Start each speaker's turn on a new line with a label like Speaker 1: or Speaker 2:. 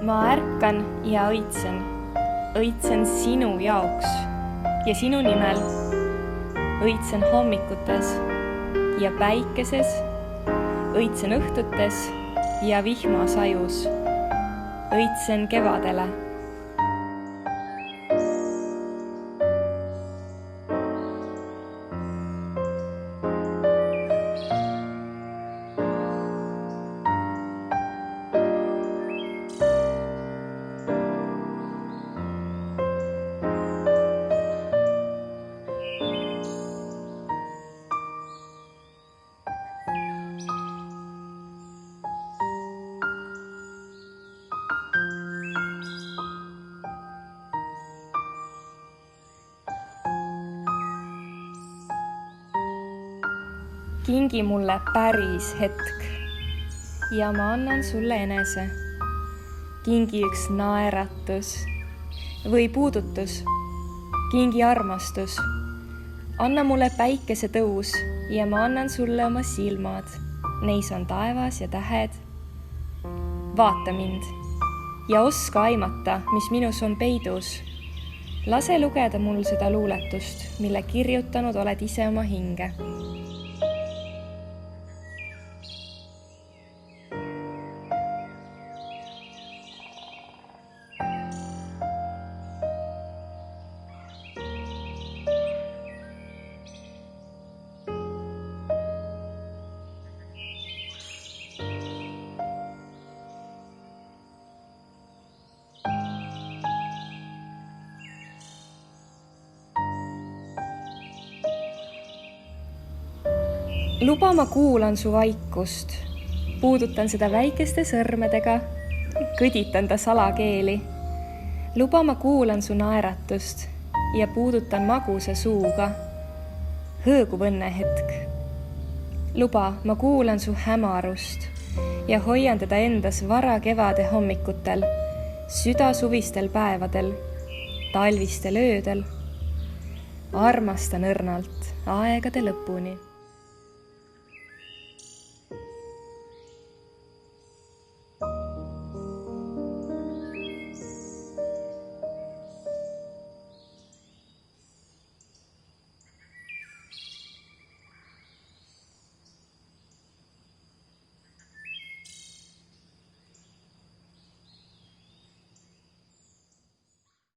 Speaker 1: Ma ärkan ja õitsen sinu jaoks ja sinu nimel. Õitsen hommikutes ja päikeses, õitsen õhtutes ja vihmasajus. Õitsen kevadele. Kingi mulle päris hetk ja ma annan sulle enese. Kingi üks naeratus või puudutus. Kingi armastus. Anna mulle päikese tõus ja ma annan sulle oma silmad. Neis on taevas ja tähed. Vaata mind ja oska aimata, mis minus on peidus. Lase lugeda mul seda luuletust, mille kirjutanud oled ise oma hinge. Luba, ma kuulan su vaikust, puudutan seda väikeste sõrmedega, kõditan ta salakeeli. Luba, ma kuulan su naeratust ja puudutan magusa suuga. Hõõgub õnnehetk. Luba, ma kuulan su hämarust ja hoian teda endas vara kevade hommikutel, südasuvistel päevadel, talvistel öödel. Armastan õrnalt aegade lõpuni.